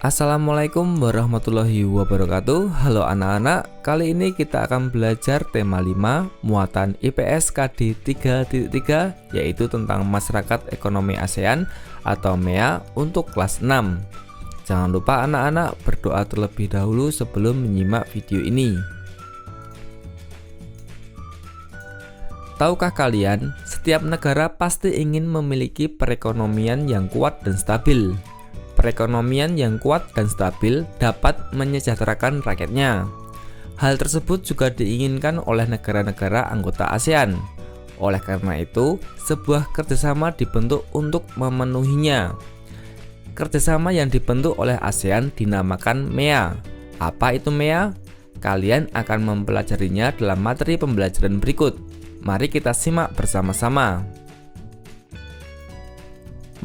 Assalamualaikum warahmatullahi wabarakatuh. Halo anak-anak, kali ini kita akan belajar tema 5 muatan IPS KD 3.3 yaitu tentang Masyarakat Ekonomi ASEAN atau MEA untuk kelas 6. Jangan lupa anak-anak berdoa terlebih dahulu sebelum menyimak video ini. Tahukah kalian, setiap negara pasti ingin memiliki perekonomian yang kuat dan stabil. Perekonomian yang kuat dan stabil dapat menyejahterakan rakyatnya. Hal tersebut juga diinginkan oleh negara-negara anggota ASEAN. Oleh karena itu, sebuah kerjasama dibentuk untuk memenuhinya. Kerjasama yang dibentuk oleh ASEAN dinamakan MEA. Apa itu MEA? Kalian akan mempelajarinya dalam materi pembelajaran berikut. Mari kita simak bersama-sama.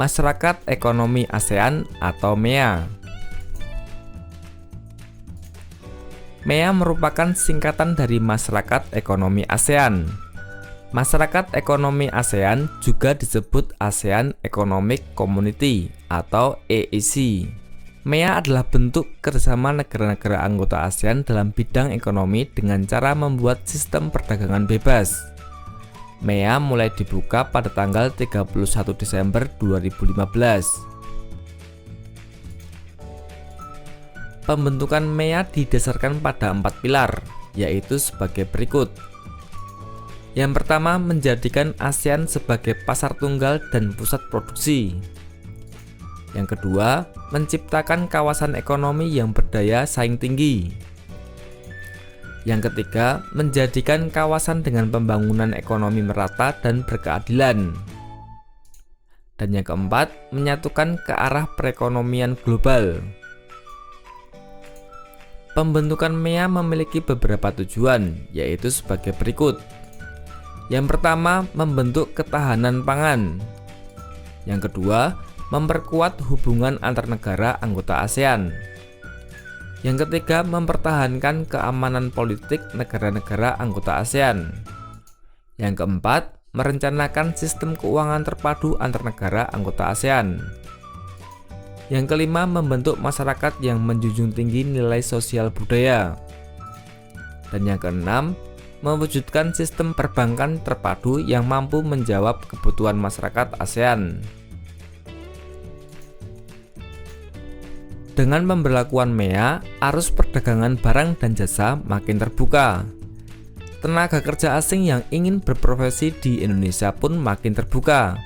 Masyarakat Ekonomi ASEAN atau MEA. MEA merupakan singkatan dari Masyarakat Ekonomi ASEAN. Masyarakat Ekonomi ASEAN juga disebut ASEAN Economic Community atau AEC. MEA adalah bentuk kerjasama negara-negara anggota ASEAN dalam bidang ekonomi dengan cara membuat sistem perdagangan bebas. MEA mulai dibuka pada tanggal 31 Desember 2015. Pembentukan MEA didasarkan pada 4 pilar, yaitu sebagai berikut. Yang pertama, menjadikan ASEAN sebagai pasar tunggal dan pusat produksi. Yang kedua, menciptakan kawasan ekonomi yang berdaya saing tinggi. Yang ketiga, menjadikan kawasan dengan pembangunan ekonomi merata dan berkeadilan. Dan yang keempat, menyatukan ke arah perekonomian global. Pembentukan MEA memiliki beberapa tujuan, yaitu sebagai berikut. Yang pertama, membentuk ketahanan pangan. Yang kedua, memperkuat hubungan antar negara anggota ASEAN. Yang ketiga, mempertahankan keamanan politik negara-negara anggota ASEAN. Yang keempat, merencanakan sistem keuangan terpadu antar negara anggota ASEAN. Yang kelima, membentuk masyarakat yang menjunjung tinggi nilai sosial budaya. Dan yang keenam, mewujudkan sistem perbankan terpadu yang mampu menjawab kebutuhan masyarakat ASEAN. Dengan pemberlakuan MEA, arus perdagangan barang dan jasa makin terbuka. Tenaga kerja asing yang ingin berprofesi di Indonesia pun makin terbuka.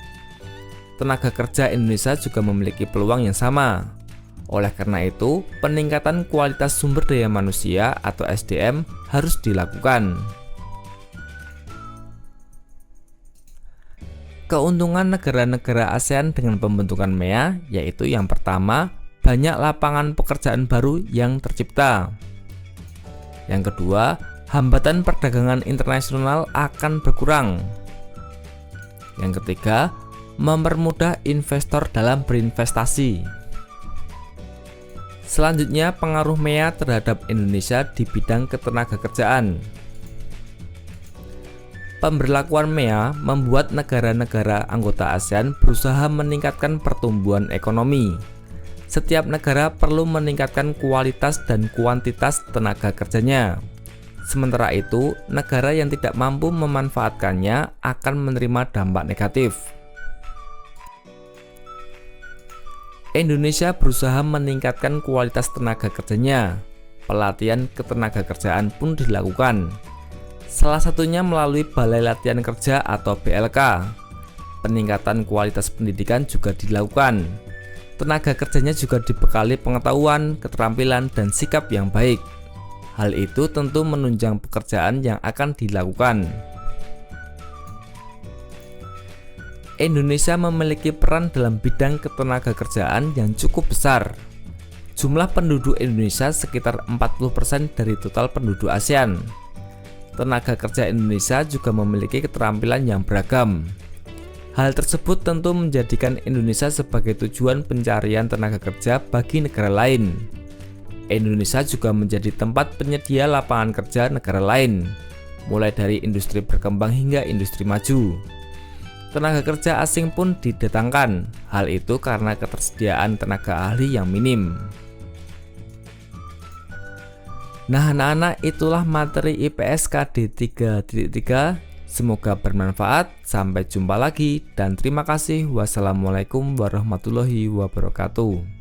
Tenaga kerja Indonesia juga memiliki peluang yang sama. Oleh karena itu, peningkatan kualitas sumber daya manusia atau SDM harus dilakukan. Keuntungan negara-negara ASEAN dengan pembentukan MEA yaitu yang pertama, banyak lapangan pekerjaan baru yang tercipta. Yang kedua, hambatan perdagangan internasional akan berkurang. Yang ketiga, mempermudah investor dalam berinvestasi. Selanjutnya, pengaruh MEA terhadap Indonesia di bidang ketenagakerjaan. Pemberlakuan MEA membuat negara-negara anggota ASEAN berusaha meningkatkan pertumbuhan ekonomi. Setiap negara perlu meningkatkan kualitas dan kuantitas tenaga kerjanya. Sementara itu, negara yang tidak mampu memanfaatkannya akan menerima dampak negatif. Indonesia berusaha meningkatkan kualitas tenaga kerjanya. Pelatihan ketenagakerjaan pun dilakukan. Salah satunya melalui Balai Latihan Kerja atau BLK. Peningkatan kualitas pendidikan juga dilakukan. Tenaga kerjanya juga dibekali pengetahuan, keterampilan, dan sikap yang baik. Hal itu tentu menunjang pekerjaan yang akan dilakukan. Indonesia memiliki peran dalam bidang ketenagakerjaan yang cukup besar. Jumlah penduduk Indonesia sekitar 40% dari total penduduk ASEAN. Tenaga kerja Indonesia juga memiliki keterampilan yang beragam. Hal tersebut tentu menjadikan Indonesia sebagai tujuan pencarian tenaga kerja bagi negara lain. Indonesia juga menjadi tempat penyedia lapangan kerja negara lain, mulai dari industri berkembang hingga industri maju. Tenaga kerja asing pun didatangkan, hal itu karena ketersediaan tenaga ahli yang minim. Nah anak-anak, itulah materi IPS KD 3.3. Semoga bermanfaat. Sampai jumpa lagi dan terima kasih. Wassalamualaikum warahmatullahi wabarakatuh.